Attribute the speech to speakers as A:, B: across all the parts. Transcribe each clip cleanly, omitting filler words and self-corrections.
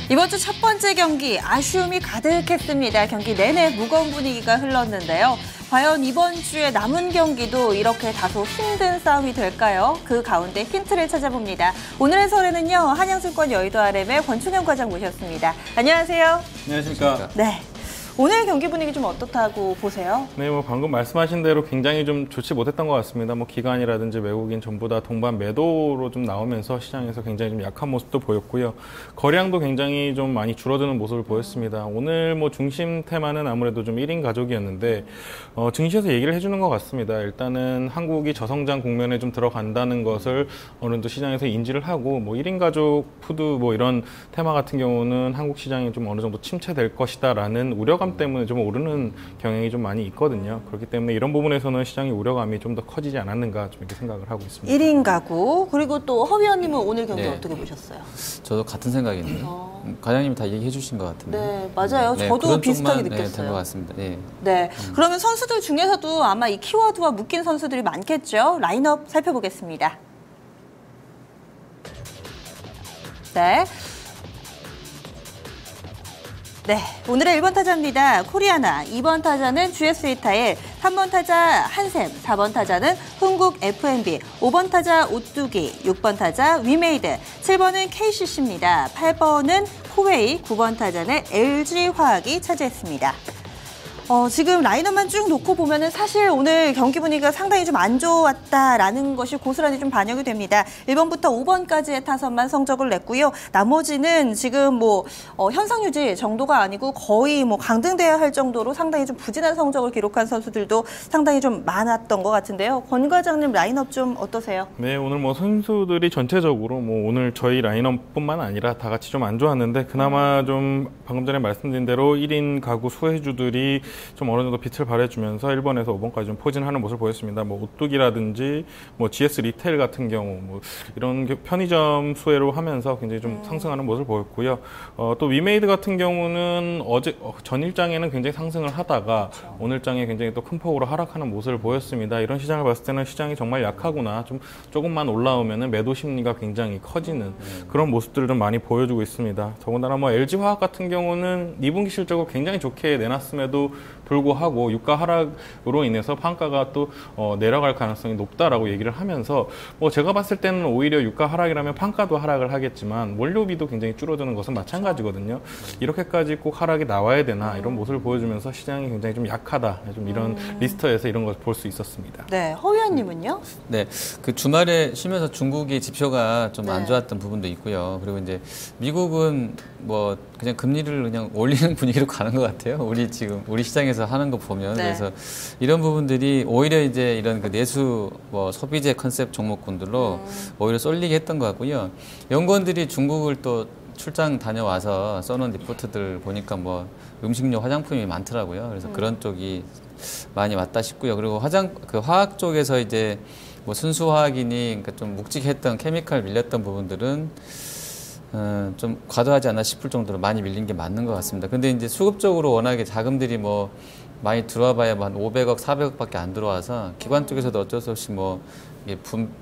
A: 이번 주 첫 번째 경기 아쉬움이 가득했습니다. 경기 내내 무거운 분위기가 흘렀는데요. 과연 이번 주에 남은 경기도 이렇게 다소 힘든 싸움이 될까요? 그 가운데 힌트를 찾아봅니다. 오늘의 설에는요, 한양증권 여의도 RM의 권춘영 과장 모셨습니다. 안녕하세요.
B: 안녕하십니까.
A: 네. 오늘 경기 분위기 좀 어떻다고 보세요?
B: 네, 방금 말씀하신 대로 굉장히 좀 좋지 못했던 것 같습니다. 기관이라든지 외국인 전부 다 동반 매도로 좀 나오면서 시장에서 굉장히 좀 약한 모습도 보였고요. 거래량도 굉장히 좀 많이 줄어드는 모습을 보였습니다. 오늘 중심 테마는 아무래도 좀 1인 가족이었는데, 증시에서 얘기를 해주는 것 같습니다. 일단은 한국이 저성장 국면에 좀 들어간다는 것을 어느 정도 시장에서 인지를 하고, 1인 가족 푸드 이런 테마 같은 경우는 한국 시장이 좀 어느 정도 침체될 것이다라는 우려감 때문에 좀 오르는 경향이 좀 많이 있거든요. 그렇기 때문에 이런 부분에서는 시장의 우려감이 좀 더 커지지 않았는가 좀 이렇게 생각을 하고 있습니다.
A: 1인 가구, 그리고 또 허 위원님은 오늘 경기 어떻게 보셨어요?
C: 저도 같은 생각이네요. 과장님이 다 얘기해 주신 것 같은데.
A: 네, 맞아요. 저도 비슷하게 느꼈어요.
C: 된 것 같습니다.
A: 네. 그러면 선수들 중에서도 아마 이 키워드와 묶인 선수들이 많겠죠. 라인업 살펴보겠습니다. 네, 오늘의 1번 타자입니다. 코리아나, 2번 타자는 GS 이타일, 3번 타자 한샘, 4번 타자는 흥국 F&B, 5번 타자 오뚜기, 6번 타자 위메이드, 7번은 KCC입니다. 8번은 코웨이, 9번 타자는 LG화학이 차지했습니다. 지금 라인업만 쭉 놓고 보면은 사실 오늘 경기 분위기가 상당히 좀 안 좋았다라는 것이 고스란히 좀 반영이 됩니다. 1번부터 5번까지의 타선만 성적을 냈고요. 나머지는 지금 현상 유지 정도가 아니고 거의 강등돼야 할 정도로 상당히 좀 부진한 성적을 기록한 선수들도 상당히 좀 많았던 것 같은데요. 권 과장님 라인업 좀 어떠세요?
B: 네, 오늘 선수들이 전체적으로 오늘 저희 라인업뿐만 아니라 다 같이 좀 안 좋았는데 그나마 좀 방금 전에 말씀드린 대로 1인 가구 수혜주들이 좀 어느 정도 빛을 발해주면서 1번에서 5번까지 좀 포진하는 모습을 보였습니다. 오뚜기라든지 GS 리테일 같은 경우 이런 편의점 수혜로 하면서 굉장히 좀 상승하는 모습을 보였고요. 또 위메이드 같은 경우는 전일장에는 굉장히 상승을 하다가 오늘장에 굉장히 또 큰 폭으로 하락하는 모습을 보였습니다. 이런 시장을 봤을 때는 시장이 정말 약하구나. 조금만 올라오면은 매도 심리가 굉장히 커지는 그런 모습들을 좀 많이 보여주고 있습니다. 더군다나 LG화학 같은 경우는 2분기 실적을 굉장히 좋게 내놨음에도 불구하고 유가 하락으로 인해서 판가가 또 내려갈 가능성이 높다라고 얘기를 하면서 제가 봤을 때는 오히려 유가 하락이라면 판가도 하락을 하겠지만 원료비도 굉장히 줄어드는 것은 마찬가지거든요. 이렇게까지 꼭 하락이 나와야 되나 이런 모습을 보여주면서 시장이 굉장히 좀 약하다. 좀 이런 리스트에서 이런 것을 볼 수 있었습니다.
A: 네, 허 위원님은요?
C: 네, 그 주말에 쉬면서 중국의 지표가 좀 안 좋았던 부분도 있고요. 그리고 이제 미국은 그냥 금리를 그냥 올리는 분위기로 가는 것 같아요. 우리 시장에서 하는 거 보면. 그래서 이런 부분들이 오히려 이제 이런 그 내수 소비재 컨셉 종목군들로 오히려 쏠리게 했던 것 같고요. 연구원들이 중국을 또 출장 다녀와서 써놓은 리포트들 보니까 음식료 화장품이 많더라고요. 그래서 그런 쪽이 많이 왔다 싶고요. 그리고 화학 쪽에서 이제 순수화학이니 그러니까 좀 묵직했던 케미칼 밀렸던 부분들은 좀 과도하지 않나 싶을 정도로 많이 밀린 게 맞는 것 같습니다. 근데 이제 수급적으로 워낙에 자금들이 많이 들어와 봐야 한 500억, 400억밖에 안 들어와서 기관 쪽에서도 어쩔 수 없이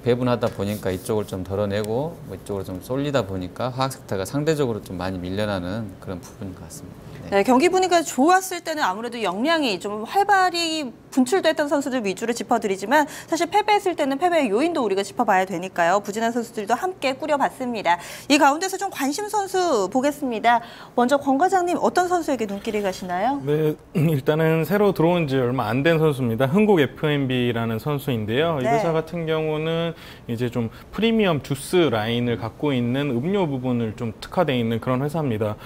C: 배분하다 보니까 이쪽을 좀 덜어내고 이쪽으로 좀 쏠리다 보니까 화학 섹터가 상대적으로 좀 많이 밀려나는 그런 부분인 것 같습니다.
A: 네, 경기 분위기가 좋았을 때는 아무래도 역량이 좀 활발히 분출됐던 선수들 위주로 짚어드리지만 사실 패배했을 때는 패배의 요인도 우리가 짚어봐야 되니까요. 부진한 선수들도 함께 꾸려봤습니다. 이 가운데서 좀 관심 선수 보겠습니다. 먼저 권 과장님 어떤 선수에게 눈길이 가시나요?
B: 네, 일단은 새로 들어온 지 얼마 안 된 선수입니다. 흥국 F&B라는 선수인데요. 이 회사 같은 경우는 이제 좀 프리미엄 주스 라인을 갖고 있는 음료 부분을 좀 특화되어 있는 그런 회사입니다.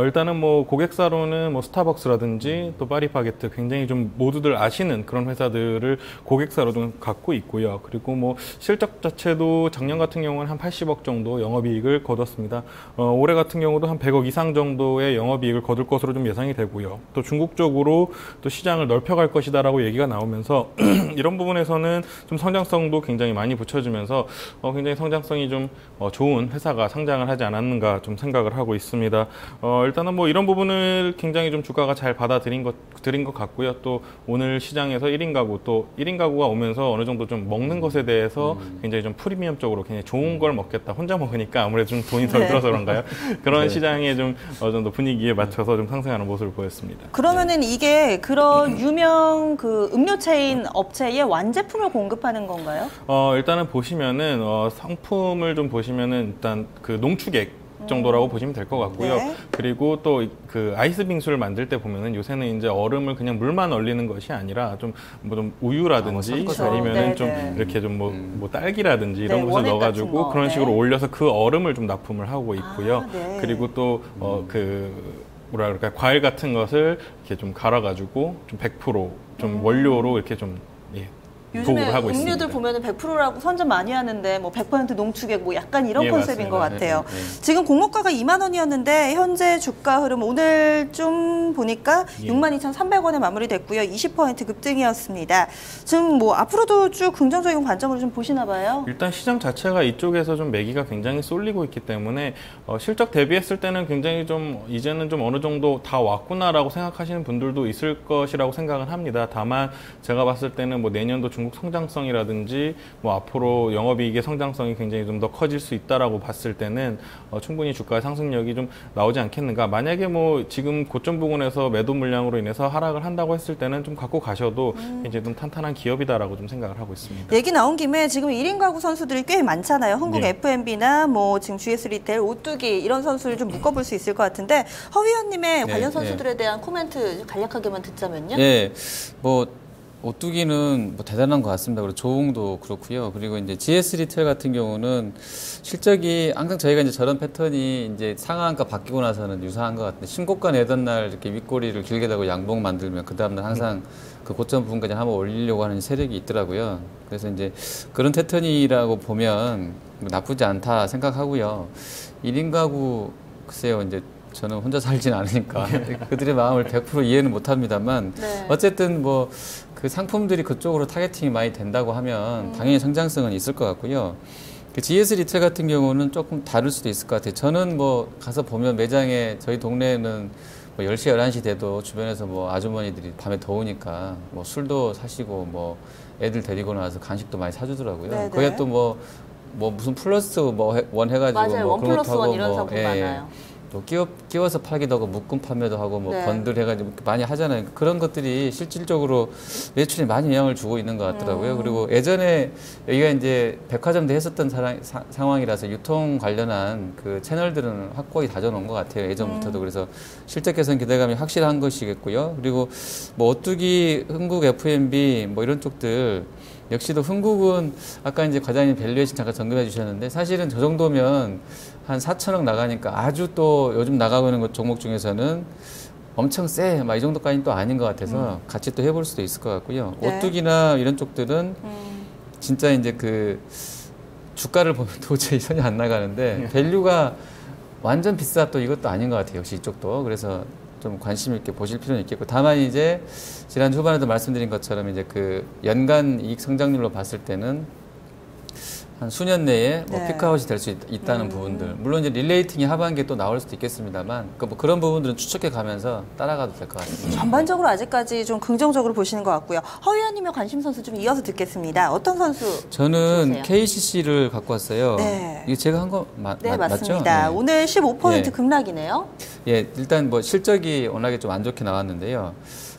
B: 일단은 고객사로는 스타벅스라든지 또 파리바게트 굉장히 좀 모두들 아시는 그런 회사들을 고객사로 좀 갖고 있고요. 그리고 실적 자체도 작년 같은 경우는 한 80억 정도 영업이익을 거뒀습니다. 올해 같은 경우도 한 100억 이상 정도의 영업이익을 거둘 것으로 좀 예상이 되고요. 또 중국 쪽으로 또 시장을 넓혀갈 것이다라고 얘기가 나오면서 이런 부분에서는 좀 성장성도 굉장히 굉장히 많이 붙여주면서 굉장히 성장성이 좀 좋은 회사가 상장을 하지 않았는가 좀 생각을 하고 있습니다. 일단은 뭐 이런 부분을 굉장히 좀 주가가 잘 받아들인 것 같고요. 또 오늘 시장에서 1인 가구 또 1인 가구가 오면서 어느 정도 좀 먹는 것에 대해서 굉장히 좀 프리미엄적으로 굉장히 좋은 걸 먹겠다. 혼자 먹으니까 아무래도 좀 돈이 덜 들어서 그런가요? 그런 시장에 좀 어느 정도 분위기에 맞춰서 좀 상승하는 모습을 보였습니다.
A: 그러면은 이게 그런 유명 그 음료 체인 업체에 완제품을 공급하는 건가요?
B: 일단은 보시면은 상품을 좀 보시면은 일단 그 농축액 정도라고 보시면 될 것 같고요.
A: 네.
B: 그리고 또 그 아이스 빙수를 만들 때 보면은 요새는 이제 얼음을 그냥 물만 얼리는 것이 아니라 좀 뭐 좀 우유라든지 아니면은 좀 이렇게 좀 뭐 딸기라든지 이런 것을 넣어가지고 그런 식으로 올려서 그 얼음을 좀 납품을 하고 있고요. 그리고 또 뭐라 그럴까 과일 같은 것을 이렇게 좀 갈아가지고 좀 100% 원료로 이렇게 좀
A: 요즘에
B: 하고
A: 음료들
B: 있습니다.
A: 보면은 100%라고 선전 많이 하는데 뭐 100% 농축액 뭐 약간 이런 컨셉인
B: 맞습니다.
A: 것 같아요.
C: 네.
A: 지금 공모가가 2만 원이었는데 현재 주가 흐름 오늘 좀 보니까 62,300원에 마무리됐고요. 20% 급등이었습니다. 지금 뭐 앞으로도 쭉 긍정적인 관점으로 좀 보시나 봐요.
B: 일단 시장 자체가 이쪽에서 좀 매기가 굉장히 쏠리고 있기 때문에 실적 대비했을 때는 굉장히 좀 이제는 좀 어느 정도 다 왔구나라고 생각하시는 분들도 있을 것이라고 생각을 합니다. 다만 제가 봤을 때는 뭐 내년도 중국 성장성이라든지 뭐 앞으로 영업이익의 성장성이 굉장히 좀 더 커질 수 있다라고 봤을 때는 충분히 주가의 상승력이 좀 나오지 않겠는가. 만약에 뭐 지금 고점 부근에서 매도 물량으로 인해서 하락을 한다고 했을 때는 좀 갖고 가셔도 이제 좀 탄탄한 기업이다라고 좀 생각을 하고 있습니다.
A: 얘기 나온 김에 지금 1인 가구 선수들이 꽤 많잖아요. 흥국 F&B나 뭐 지금 GS 리테일, 오뚜기 이런 선수를 좀 묶어볼 수 있을 것 같은데 허 위원님의 관련 선수들에 대한 코멘트 간략하게만 듣자면요.
C: 네, 뭐 오뚜기는 뭐 대단한 것 같습니다. 그리고 조웅도 그렇고요. 그리고 이제 GS 리테일 같은 경우는 실적이 항상 저희가 이제 저런 패턴이 이제 상한가 바뀌고 나서는 유사한 것 같은데 신고가 내던 날 이렇게 윗꼬리를 길게 달고 양봉 만들면 그 다음날 항상 그 고점 부분까지 한번 올리려고 하는 세력이 있더라고요. 그래서 이제 그런 패턴이라고 보면 나쁘지 않다 생각하고요. 1인 가구 글쎄요 이제 저는 혼자 살진 않으니까 그들의 마음을 100% 이해는 못합니다만 어쨌든 뭐 그 상품들이 그쪽으로 타겟팅이 많이 된다고 하면 당연히 성장성은 있을 것 같고요. 그 GS 리테일 같은 경우는 조금 다를 수도 있을 것 같아요. 저는 뭐 가서 보면 매장에 저희 동네에는 뭐 10시, 11시 돼도 주변에서 뭐 아주머니들이 밤에 더우니까 뭐 술도 사시고 뭐 애들 데리고 나와서 간식도 많이 사주더라고요. 거기에 또 뭐 무슨 플러스 뭐 원 해가지고
A: 맞아요.
C: 뭐
A: 원
C: 그런
A: 플러스
C: 것도 하고
A: 원 이런
C: 뭐
A: 상품 많아요.
C: 또 끼워서 팔기도 하고 묶음 판매도 하고 뭐 번들 해가지고 많이 하잖아요. 그런 것들이 실질적으로 매출에 많이 영향을 주고 있는 것 같더라고요. 그리고 예전에 여기가 이제 백화점도 했었던 상황이라서 유통 관련한 그 채널들은 확고히 다져놓은 것 같아요. 예전부터도. 그래서 실적 개선 기대감이 확실한 것이겠고요. 그리고 뭐 오뚜기, 흥국 F&B 뭐 이런 쪽들 역시도 흥국은 아까 이제 과장님 밸류에이션 잠깐 점검해 주셨는데 사실은 저 정도면 한 4천억 나가니까 아주 또 요즘 나가고 있는 것 종목 중에서는 엄청 세, 막 이 정도까지는 또 아닌 것 같아서 같이 또 해볼 수도 있을 것 같고요. 오뚜기나 이런 쪽들은 진짜 이제 그 주가를 보면 도저히 손이 안 나가는데 밸류가 완전 비싸 또 이것도 아닌 것 같아요. 역시 이쪽도. 그래서 좀 관심 있게 보실 필요는 있겠고 다만 이제 지난 후반에도 말씀드린 것처럼 이제 그 연간 이익 성장률로 봤을 때는 한 수년 내에 뭐 피크아웃이 될 수 있다는 부분들 물론 이제 릴레이팅이 하반기에 또 나올 수도 있겠습니다만 뭐 그런 부분들은 추측해 가면서 따라가도 될 것 같습니다.
A: 전반적으로 아직까지 좀 긍정적으로 보시는 것 같고요. 허 위원님의 관심 선수 좀 이어서 듣겠습니다. 어떤 선수?
C: 저는
A: 좋으세요?
C: KCC를 갖고 왔어요.
A: 네.
C: 이거 제가 한 거
A: 네,
C: 맞죠?
A: 맞습니다.
C: 네.
A: 오늘 15%
C: 네.
A: 급락이네요.
C: 예, 일단 뭐 실적이 워낙에 좀 안 좋게 나왔는데요.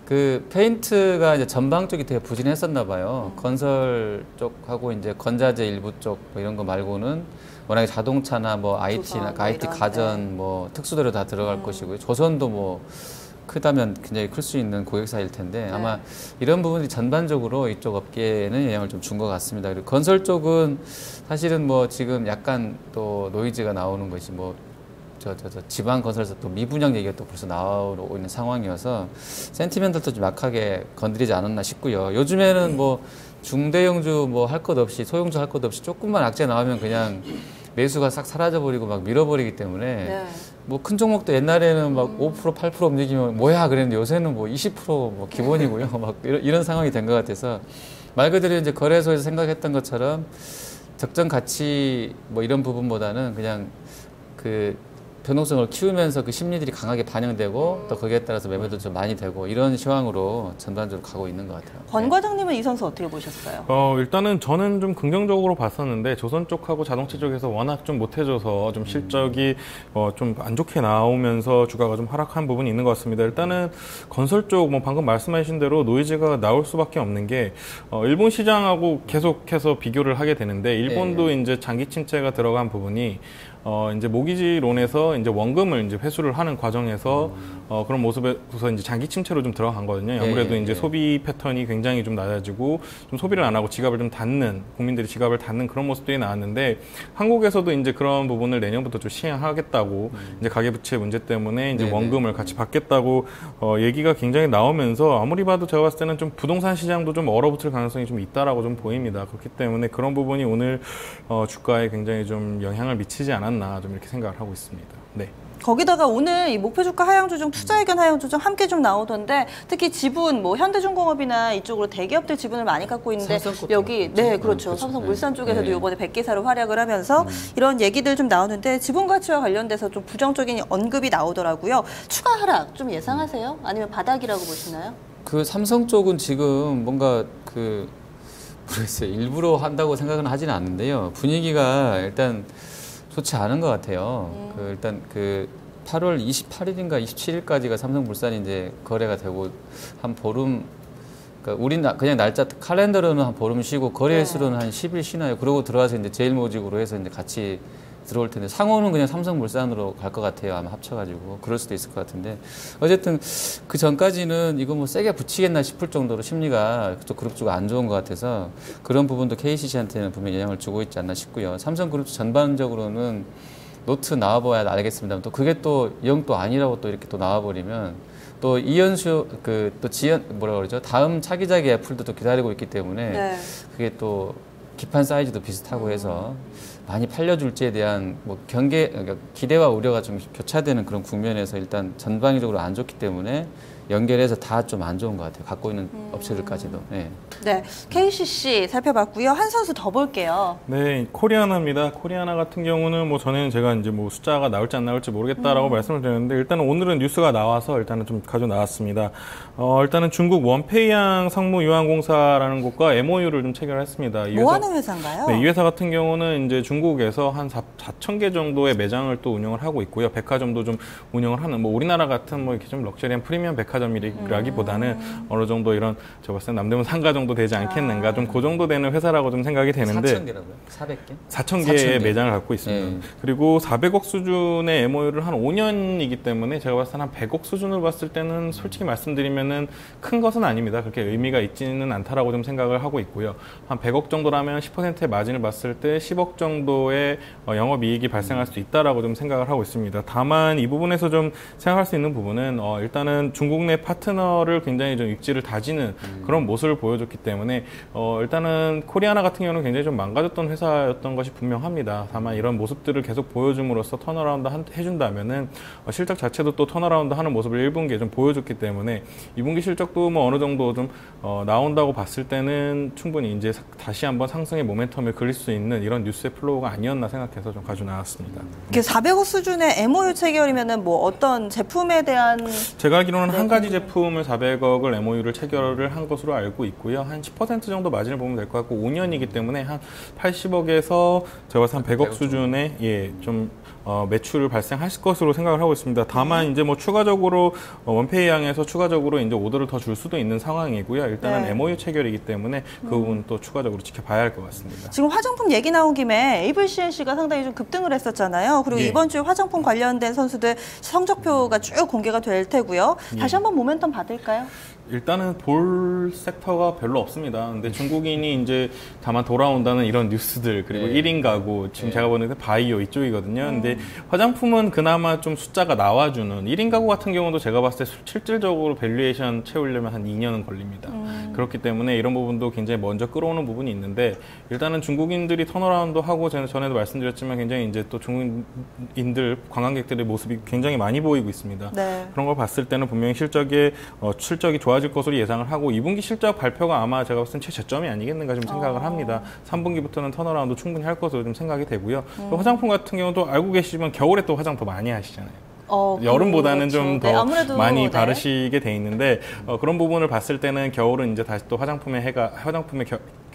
C: 그 페인트가 이제 전방 쪽이 되게 부진했었나 봐요. 건설 쪽하고 이제 건자재 일부 쪽 뭐 이런 거 말고는 워낙에 자동차나 뭐 IT나
A: 조선, 뭐
C: IT
A: 이런,
C: 가전 뭐 특수도료 다 들어갈 것이고요. 조선도 뭐 크다면 굉장히 클 수 있는 고객사일 텐데 아마 이런 부분이 전반적으로 이쪽 업계에는 영향을 좀 준 것 같습니다. 그리고 건설 쪽은 사실은 뭐 지금 약간 또 노이즈가 나오는 것이 뭐 지방 건설에서 또 미분양 얘기가 또 벌써 나오고 있는 상황이어서 센티멘털도 좀 약하게 건드리지 않았나 싶고요. 요즘에는 뭐 중대형주 뭐 할 것 없이 소형주 할 것 없이 조금만 악재 나오면 그냥 매수가 싹 사라져버리고 막 밀어버리기 때문에
A: 네.
C: 뭐 큰 종목도 옛날에는 막 5%, 8% 움직이면 뭐야 그랬는데 요새는 뭐 20%뭐 기본이고요. 막 이런 상황이 된 것 같아서 말 그대로 이제 거래소에서 생각했던 것처럼 적정 가치 뭐 이런 부분보다는 그냥 그 변동성을 키우면서 그 심리들이 강하게 반영되고 또 거기에 따라서 매매도 좀 많이 되고 이런 시황으로 전반적으로 가고 있는 것 같아요.
A: 권 과장님은 이 선수 어떻게 보셨어요?
B: 일단은 저는 좀 긍정적으로 봤었는데 조선 쪽하고 자동차 쪽에서 워낙 좀 못해줘서 좀 실적이 좀 안 좋게 나오면서 주가가 좀 하락한 부분이 있는 것 같습니다. 일단은 건설 쪽 뭐 방금 말씀하신 대로 노이즈가 나올 수밖에 없는 게 일본 시장하고 계속해서 비교를 하게 되는데 일본도 이제 장기 침체가 들어간 부분이 이제 모기지론에서 이제 원금을 이제 회수를 하는 과정에서 그런 모습에서 이제 장기 침체로 좀 들어간거든요. 아무래도 이제 소비 패턴이 굉장히 좀 낮아지고 좀 소비를 안 하고 지갑을 좀 닫는 국민들이 지갑을 닫는 그런 모습들이 나왔는데 한국에서도 이제 그런 부분을 내년부터 좀 시행하겠다고 이제 가계부채 문제 때문에 이제 원금을 같이 받겠다고 얘기가 굉장히 나오면서 아무리 봐도 제가 봤을 때는 좀 부동산 시장도 좀 얼어붙을 가능성이 좀 있다라고 좀 보입니다. 그렇기 때문에 그런 부분이 오늘 주가에 굉장히 좀 영향을 미치지 않았나 좀 이렇게 생각을 하고 있습니다. 네.
A: 거기다가 오늘 이 목표주가 하향조정, 투자의견 하향조정 함께 좀 나오던데 특히 지분, 뭐 현대중공업이나 이쪽으로 대기업들 지분을 많이 갖고 있는데 여기 네 그렇죠. 삼성물산 쪽에서도 이번에 100개사로 활약을 하면서 이런 얘기들 좀 나오는데 지분 가치와 관련돼서 좀 부정적인 언급이 나오더라고요. 추가 하락 좀 예상하세요? 아니면 바닥이라고 보시나요?
C: 그 삼성 쪽은 지금 뭔가 모르겠어요. 일부러 한다고 생각은 하지는 않는데요. 분위기가 일단 좋지 않은 것 같아요. 일단 8월 28일인가 27일까지가 삼성물산이 이제 거래가 되고 한 보름, 그러니까 우린 그냥 날짜 칼렌더로는 한 보름 쉬고 거래일수로는 한 10일 쉬나요. 그러고 들어와서 이제 제일모직으로 해서 이제 같이 들어올 텐데 상호는 그냥 삼성물산으로 갈 것 같아요. 아마 합쳐가지고 그럴 수도 있을 것 같은데 어쨌든 그 전까지는 이거 뭐 세게 붙이겠나 싶을 정도로 심리가 또 그룹 쪽가 안 좋은 것 같아서 그런 부분도 KCC한테는 분명히 영향을 주고 있지 않나 싶고요. 삼성그룹 전반적으로는 노트 나와봐야 알겠습니다만 또 그게 또 영 또 아니라고 또 이렇게 또 나와버리면 또 이현수 또 지연 뭐라 그러죠? 다음 차기작의 애플도 또 기다리고 있기 때문에 그게 또 기판 사이즈도 비슷하고 해서 많이 팔려줄지에 대한 뭐 그러니까 기대와 우려가 좀 교차되는 그런 국면에서 일단 전방위적으로 안 좋기 때문에 연결해서 다 좀 안 좋은 것 같아요. 갖고 있는 업체들까지도. 네.
A: 네, KCC 살펴봤고요. 한 선수 더 볼게요.
B: 네, 코리아나입니다. 코리아나 같은 경우는 뭐 전에는 제가 이제 뭐 숫자가 나올지 안 나올지 모르겠다라고 말씀을 드렸는데 일단은 오늘은 뉴스가 나와서 일단은 좀 가져 나왔습니다. 일단은 중국 원페이항 상무유한공사라는 곳과 MOU를 좀 체결했습니다.
A: 뭐 하는 회사인가요?
B: 네, 이 회사 같은 경우는 이제 중국에서 한 4,000개 정도의 매장을 또 운영을 하고 있고요. 백화점도 좀 운영을 하는 뭐 우리나라 같은 뭐 이렇게 좀 럭셔리한 프리미엄 백화점이라기보다는 어느 정도 이런 제가 봤을 때 남대문 상가 정도 되지 않겠는가 좀 그 정도 되는 회사라고 좀 생각이 되는데
C: 4,000개라고요? 400개?
B: 4,000개의 매장을 갖고 있습니다. 그리고 400억 수준의 MOU를 한 5년이기 때문에 제가 봤을 때 한 100억 수준으로 봤을 때는 솔직히 말씀드리면은 큰 것은 아닙니다. 그렇게 의미가 있지는 않다라고 좀 생각을 하고 있고요. 한 100억 정도라면 10%의 마진을 봤을 때 10억 정도의 영업이익이 발생할 수 있다라고 좀 생각을 하고 있습니다. 다만 이 부분에서 좀 생각할 수 있는 부분은 일단은 중국 내 파트너를 굉장히 좀 입지를 다지는 그런 모습을 보여줬기 때문에 일단은 코리아나 같은 경우는 굉장히 좀 망가졌던 회사였던 것이 분명합니다. 다만 이런 모습들을 계속 보여줌으로써 턴어라운드 해준다면은 실적 자체도 또 턴어라운드 하는 모습을 1분기에 좀 보여줬기 때문에 2분기 실적도 뭐 어느 정도 좀 나온다고 봤을 때는 충분히 이제 다시 한번 상승의 모멘텀을 그릴 수 있는 이런 뉴스의 플로우가 아니었나 생각해서 좀 가져 나왔습니다.
A: 이게 400억 수준의 MOU 체결이면은 뭐 어떤 제품에 대한
B: 제가 알기로는 한 가지 제품을 400억을 MOU를 체결을 한 것으로 알고 있고요. 한 10% 정도 마진을 보면 될 것 같고 5년이기 때문에 한 80억에서 제가 한 100억 수준의 좀 매출을 발생하실 것으로 생각을 하고 있습니다. 다만 이제 뭐 추가적으로 원페이항에서 추가적으로 이제 오더를 더 줄 수도 있는 상황이고요. 일단은 MOU 체결이기 때문에 그 부분 또 추가적으로 지켜봐야 할 것 같습니다.
A: 지금 화장품 얘기 나온 김에 에이블CNC가 상당히 좀 급등을 했었잖아요. 그리고 이번 주에 화장품 관련된 선수들 성적표가 쭉 공개가 될 테고요. 다시 한번 모멘텀 받을까요?
B: 일단은 볼 섹터가 별로 없습니다. 근데 중국인이 이제 다만 돌아온다는 이런 뉴스들, 그리고
C: 네.
B: 1인 가구, 지금 제가 보는 게 바이오 이쪽이거든요. 근데 화장품은 그나마 좀 숫자가 나와주는 1인 가구 같은 경우도 제가 봤을 때 실질적으로 밸류에이션 채우려면 한 2년은 걸립니다. 그렇기 때문에 이런 부분도 굉장히 먼저 끌어오는 부분이 있는데, 일단은 중국인들이 턴어라운드 하고 전에도 말씀드렸지만 굉장히 이제 또 중국인들, 관광객들의 모습이 굉장히 많이 보이고 있습니다.
A: 네.
B: 그런 걸 봤을 때는 분명히 실적이 좋아질 것으로 예상을 하고, 2분기 실적 발표가 아마 제가 봤을 땐 최저점이 아니겠는가 좀 생각을 합니다. 3분기부터는 턴어라운드 충분히 할 것으로 좀 생각이 되고요. 또 화장품 같은 경우도 알고 계시지만 겨울에 또 화장 더 많이 하시잖아요. 여름보다는 좀 더
A: 아무래도,
B: 많이 바르시게 돼 있는데, 그런 부분을 봤을 때는 겨울은 이제 다시 또 화장품의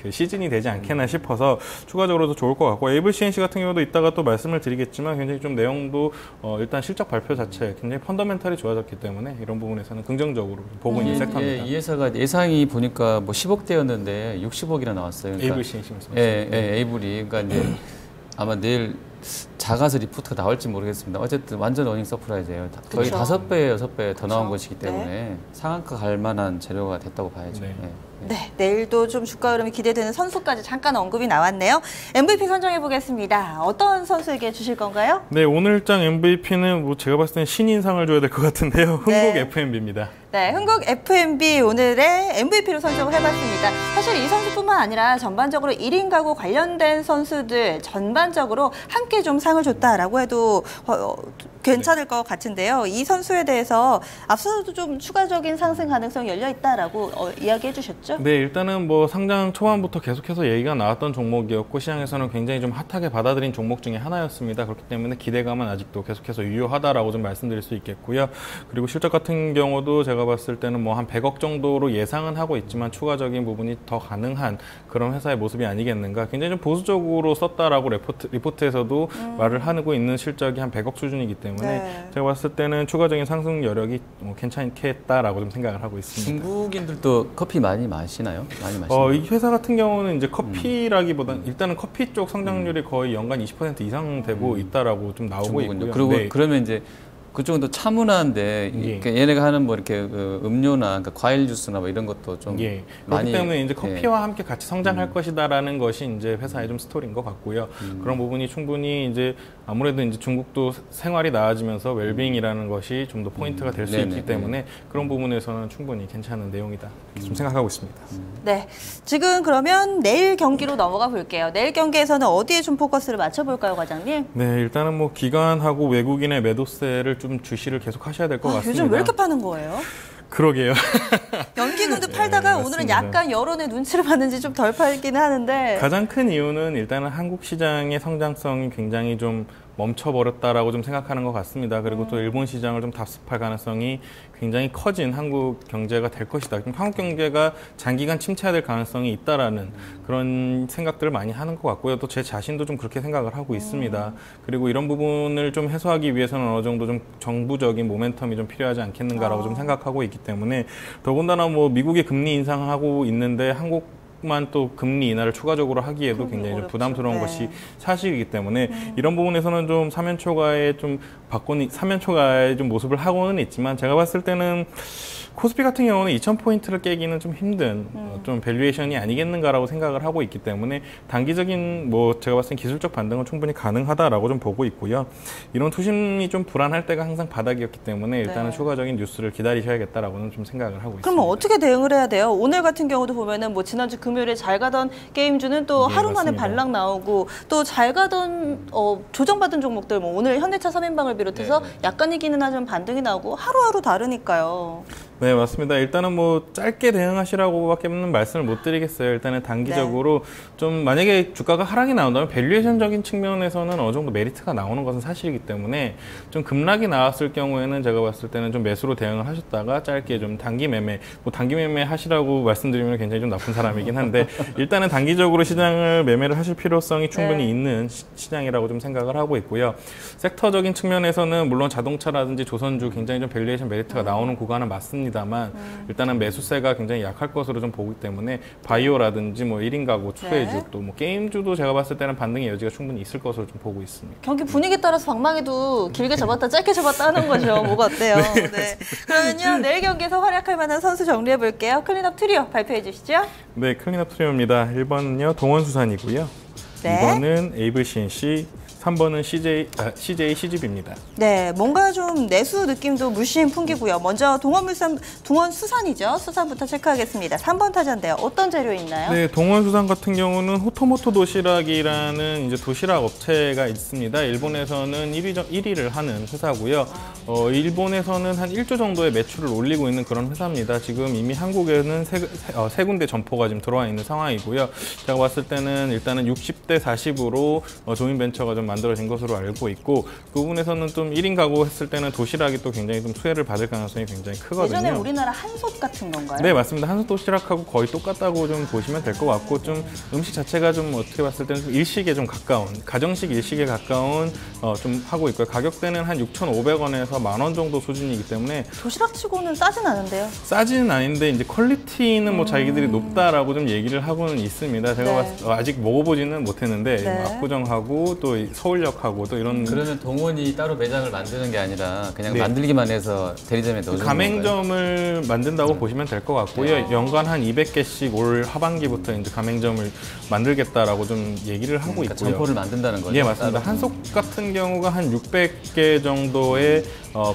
B: 그 시즌이 되지 않겠나 싶어서 추가적으로도 좋을 것 같고, 에이블 CNC 같은 경우도 이따가 또 말씀을 드리겠지만 굉장히 좀 내용도 일단 실적 발표 자체 굉장히 펀더멘탈이 좋아졌기 때문에 이런 부분에서는 긍정적으로 보고 있는 섹터입니다.
C: 이 회사가 예상이 보니까 뭐 10억대였는데 60억이나 나왔어요. 그러니까
B: 에이블 CNC 말씀하셨습니다.
C: 에이블이. 그러니까 이제 아마 내일 작아서 리포트가 나올지 모르겠습니다. 어쨌든 완전 어닝 서프라이즈예요. 거의
A: 그쵸.
C: 5배, 6배 더 나온 것이기
A: 네.
C: 때문에 상한가 갈 만한 재료가 됐다고 봐야죠.
B: 네.
A: 네, 내일도 좀 주가 흐름이 기대되는 선수까지 잠깐 언급이 나왔네요. MVP 선정해 보겠습니다. 어떤 선수에게 주실 건가요?
B: 네, 오늘장 MVP는 뭐 제가 봤을 때는 신인상을 줘야 될 것 같은데요. 흥국
A: 네.
B: F&B입니다.
A: 네, 흥국 F&B 오늘의 MVP로 선정을 해봤습니다. 사실 이 선수뿐만 아니라 전반적으로 1인 가구 관련된 선수들 전반적으로 함께 좀 상을 줬다라고 해도 괜찮을 것 같은데요. 이 선수에 대해서 앞서도 좀 추가적인 상승 가능성이 열려 있다라고 이야기해 주셨죠?
B: 네, 일단은 뭐 상장 초반부터 계속해서 얘기가 나왔던 종목이었고, 시장에서는 굉장히 좀 핫하게 받아들인 종목 중에 하나였습니다. 그렇기 때문에 기대감은 아직도 계속해서 유효하다라고 좀 말씀드릴 수 있겠고요. 그리고 실적 같은 경우도 제가 봤을 때는 뭐 한 100억 정도로 예상은 하고 있지만 추가적인 부분이 더 가능한 그런 회사의 모습이 아니겠는가. 굉장히 좀 보수적으로 썼다라고 리포트에서도 말을 하고 있는 실적이 한 100억 수준이기 때문에
A: 네.
B: 제가 봤을 때는 추가적인 상승 여력이 괜찮겠다라고 좀 생각을 하고 있습니다.
C: 중국인들도 커피 많이 마시나요? 많이 마시나요?
B: 이 회사 같은 경우는 이제 커피라기보다는 일단은 커피 쪽 성장률이 거의 연간 20% 이상 되고 있다라고 좀 나오고
C: 중국은요.
B: 있고요.
C: 그리고
B: 네.
C: 그러면 이제 그쪽은 또 차문화인데 그러니까 얘네가 하는 뭐 이렇게 그 음료나 그러니까 과일 주스나 뭐 이런 것도 좀
B: 예.
C: 많이
B: 그렇기 때문에 이제 커피와 함께 같이 성장할 것이다라는 것이 이제 회사의 좀 스토리인 것 같고요. 그런 부분이 충분히 이제 아무래도 이제 중국도 생활이 나아지면서 웰빙이라는 것이 좀 더 포인트가 될 수 있기 때문에 그런 부분에서는 충분히 괜찮은 내용이다. 좀 생각하고 있습니다.
A: 네, 지금 그러면 내일 경기로 넘어가 볼게요. 내일 경기에서는 어디에 좀 포커스를 맞춰볼까요, 과장님?
B: 네, 일단은 뭐 기관하고 외국인의 매도세를 좀 주시를 계속 하셔야 될 것 같습니다.
A: 요즘 왜 이렇게 파는 거예요?
B: 그러게요.
A: 연기금도 팔다가 오늘은
B: 맞습니다.
A: 약간 여론의 눈치를 봤는지 좀 덜 팔기는 하는데
B: 가장 큰 이유는 일단은 한국 시장의 성장성이 굉장히 좀 멈춰버렸다라고 좀 생각하는 것 같습니다. 그리고 또 일본 시장을 좀 답습할 가능성이 굉장히 커진 한국 경제가 될 것이다. 한국 경제가 장기간 침체될 가능성이 있다라는 그런 생각들을 많이 하는 것 같고요. 또 제 자신도 좀 그렇게 생각을 하고 있습니다. 그리고 이런 부분을 좀 해소하기 위해서는 어느 정도 좀 정부적인 모멘텀이 좀 필요하지 않겠는가라고 좀 생각하고 있기 때문에, 더군다나 뭐 미국이 금리 인상하고 있는데 한국만 또 금리 인하를 추가적으로 하기에도 굉장히 좀
A: 어렵죠.
B: 부담스러운
A: 네.
B: 것이 사실이기 때문에 이런 부분에서는 좀 사면초가의 좀 사면초가의 좀 모습을 하고는 있지만, 제가 봤을 때는 코스피 같은 경우는 2,000포인트를 깨기는 좀 힘든 좀 밸류에이션이 아니겠는가라고 생각을 하고 있기 때문에 단기적인 뭐 제가 봤을 때 기술적 반등은 충분히 가능하다라고 좀 보고 있고요. 이런 투심이 좀 불안할 때가 항상 바닥이었기 때문에 일단은
A: 네.
B: 추가적인 뉴스를 기다리셔야겠다라고는 좀 생각을 하고 있습니다.
A: 그러면 어떻게 대응을 해야 돼요? 오늘 같은 경우도 보면은 뭐 지난주 금요일에 잘 가던 게임주는 또
B: 네,
A: 하루 만에
B: 맞습니다.
A: 반락 나오고, 또 잘 가던 조정받은 종목들 뭐 오늘 현대차 3인방을 비롯해서 약간 이기는 하지만 반등이 나오고 하루하루 다르니까요.
B: 네, 맞습니다. 일단은 뭐 짧게 대응하시라고밖에는 말씀을 못 드리겠어요. 일단은 단기적으로 좀 만약에 주가가 하락이 나온다면 밸류에이션적인 측면에서는 어느 정도 메리트가 나오는 것은 사실이기 때문에 좀 급락이 나왔을 경우에는 제가 봤을 때는 좀 매수로 대응을 하셨다가 짧게 좀 단기 매매, 뭐 단기 매매 하시라고 말씀드리면 굉장히 좀 나쁜 사람이긴 한데 일단은 단기적으로 시장을 매매를 하실 필요성이 충분히
A: 네.
B: 있는 시장이라고 좀 생각을 하고 있고요. 섹터적인 측면에서는 물론 자동차라든지 조선주 굉장히 좀 밸류에이션 메리트가 나오는 구간은 맞습니다. 있습니다만 일단은 매수세가 굉장히 약할 것으로 좀 보기 때문에 바이오라든지 뭐 1인 가구, 수혜주 또 뭐 게임주도 제가 봤을 때는 반등의 여지가 충분히 있을 것으로 좀 보고 있습니다.
A: 경기 분위기에 따라서 방망이도 길게 접었다 짧게 접었다 하는 거죠. 뭐가 어때요? 네. 그러면요 내일 경기에서 활약할 만한 선수 정리해 볼게요. 클린업 트리오 발표해 주시죠.
B: 네, 클린업 트리오입니다. 1번은요 동원수산이고요.
A: 네.
B: 2번은 AVCNC, 3번은 CJ CGV입니다.
A: 네, 뭔가 좀 내수 느낌도 물씬 풍기고요. 먼저 동원수산이죠. 수산부터 체크하겠습니다. 3번 타자인데요. 어떤 재료 있나요?
B: 네, 동원수산 같은 경우는 호토모토 도시락이라는 이제 도시락 업체가 있습니다. 일본에서는 1위를 하는 회사고요. 일본에서는 한 1조 정도의 매출을 올리고 있는 그런 회사입니다. 지금 이미 한국에는 세 군데 점포가 지금 들어와 있는 상황이고요. 제가 봤을 때는 일단은 60대 40으로 조인벤처가 좀 만들어진 것으로 알고 있고 그 부분에서는 좀 1인 가구 했을 때는 도시락이 또 굉장히 좀 수혜를 받을 가능성이 굉장히 크거든요.
A: 예전에 우리나라 한솥 같은 건가요?
B: 네, 맞습니다. 한솥 도시락하고 거의 똑같다고 좀 보시면 될 것 같고 좀 음식 자체가 좀 어떻게 봤을 때는 좀 일식에 좀 가까운 가정식 일식에 가까운 좀 하고 있고요. 가격대는 한 6,500원에서 10,000원 정도 수준이기 때문에
A: 도시락치고는 싸진 않은데요.
B: 싸지는 아닌데 이제 퀄리티는 뭐 자기들이 높다라고 좀 얘기를 하고는 있습니다. 제가 아직 먹어보지는 못했는데 압구정하고 또 서울역하고 또 이런
C: 그러면 동원이 따로 매장을 만드는 게 아니라 그냥 만들기만 해서 대리점에 넣어주는 건가요?
B: 가맹점을 만든다고 보시면 될 것 같고요. 연간 한 200개씩 올 하반기부터 이제 가맹점을 만들겠다라고 좀 얘기를 하고
C: 그러니까
B: 있고요.
C: 점포를 만든다는 거죠?
B: 예, 맞습니다. 한솥 같은 경우가 한 600개 정도의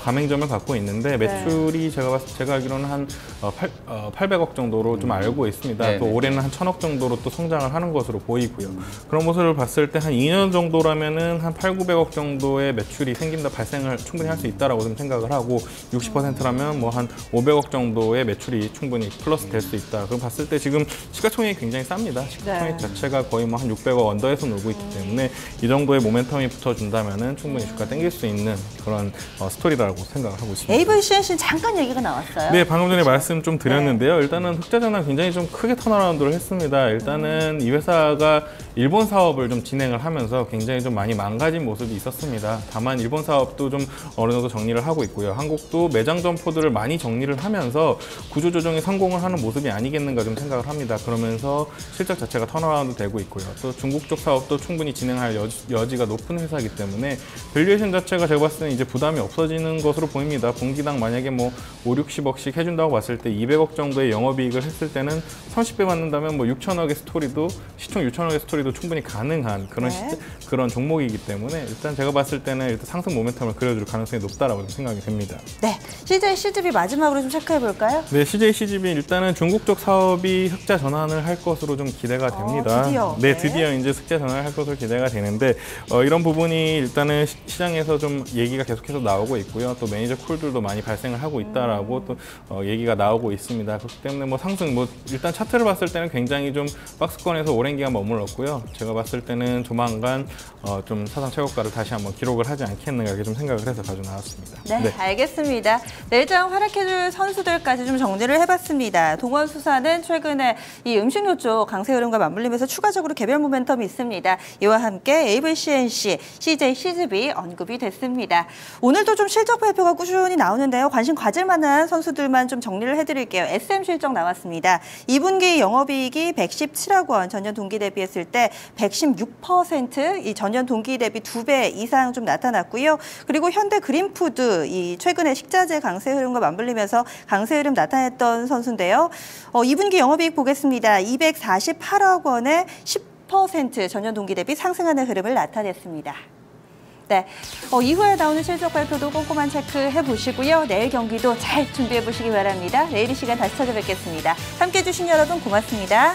B: 가맹점을 갖고 있는데 매출이 제가 알기로는 한 800억 정도로 좀 알고 있습니다. 또 올해는 한 1,000억 정도로 또 성장을 하는 것으로 보이고요. 그런 모습을 봤을 때 한 2년 정도라면은 한 8,900억 정도의 매출이 발생을 충분히 할 수 있다라고 좀 생각을 하고 60%라면 뭐 한 500억 정도의 매출이 충분히 플러스 될 수 있다. 그럼 봤을 때 지금 시가총액이 굉장히 쌉니다. 시가총액 자체가 거의 뭐 한 600억 언더에서 놀고 있기 때문에 이 정도의 모멘텀이 붙어준다면은 충분히 주가 땡길 수 있는 그런 스토리라고 생각을 하고 있습니다.
A: AVCNC는 잠깐 얘기가 나왔어요.
B: 네, 방금 전에 말씀 좀 드렸는데요. 일단은 흑자전환 굉장히 좀 크게 턴어라운드를 했습니다. 일단은 이 회사가 일본 사업을 좀 진행을 하면서 굉장히 좀 많이 망가진 모습이 있었습니다. 다만 일본 사업도 좀 어느 정도 정리를 하고 있고요. 한국도 매장 점포들을 많이 정리를 하면서 구조조정에 성공을 하는 모습이 아니겠는가 좀 생각을 합니다. 그러면서 실적 자체가 턴어라운드 되고 있고요. 또 중국 쪽 사업도 충분히 진행할 여지가 높은 회사이기 때문에 밸류에이션 자체가 제가 봤을 때는 이제 부담이 없어지는 것으로 보입니다. 분기당 만약에 뭐 5, 60억씩 해준다고 봤을 때 200억 정도의 영업이익을 했을 때는 30배 받는다면 뭐 6천억의 스토리도 시총 6천억의 스토리도 충분히 가능한 그런 종목이기 때문에 일단 제가 봤을 때는 일단 상승 모멘텀을 그려줄 가능성이 높다라고 생각이 됩니다.
A: 네, CJ CGV 마지막으로 좀 체크해 볼까요?
B: 네, CJ CGV 일단은 중국 쪽 사업이 흑자 전환을 할 것으로 좀 기대가 됩니다.
A: 드디어.
B: 네, 드디어 이제 흑자 전환을 할 것으로 기대가 되는데 이런 부분이 일단은 시장에서 좀 얘기가 계속해서 나오고 있고요. 또 매니저 콜들도 많이 발생을 하고 있다라고 또 얘기가 나오고 있습니다. 그렇기 때문에 뭐 상승 일단 차트를 봤을 때는 굉장히 좀 박스권에서 오랜 기간 머물렀고요. 제가 봤을 때는 조만간 좀 사상 최고가를 다시 한번 기록을 하지 않겠는가 이렇게 좀 생각을 해서 가져 나왔습니다.
A: 네, 알겠습니다. 내일장 활약해줄 선수들까지 좀 정리를 해봤습니다. 동원수산은 최근에 이 음식료 쪽 강세 흐름과 맞물리면서 추가적으로 개별 모멘텀이 있습니다. 이와 함께 AVCNC, CJ CGV 언급이 됐습니다. 오늘도 좀 실적 발표가 꾸준히 나오는데요. 관심 가질 만한 선수들만 좀 정리를 해드릴게요. SM 실적 나왔습니다. 2분기 영업이익이 117억 원, 전년 동기 대비했을 때 116%, 이 전년 동기 대비 2배 이상 좀 나타났고요. 그리고 현대 그린푸드, 이 최근에 식자재 강세 흐름과 맞물리면서 강세 흐름 나타냈던 선수인데요. 2분기 영업이익 보겠습니다. 248억 원에 10% 전년 동기 대비 상승하는 흐름을 나타냈습니다. 네, 이후에 나오는 실적 발표도 꼼꼼한 체크해 보시고요. 내일 경기도 잘 준비해 보시기 바랍니다. 내일 이 시간 다시 찾아뵙겠습니다. 함께해 주신 여러분 고맙습니다.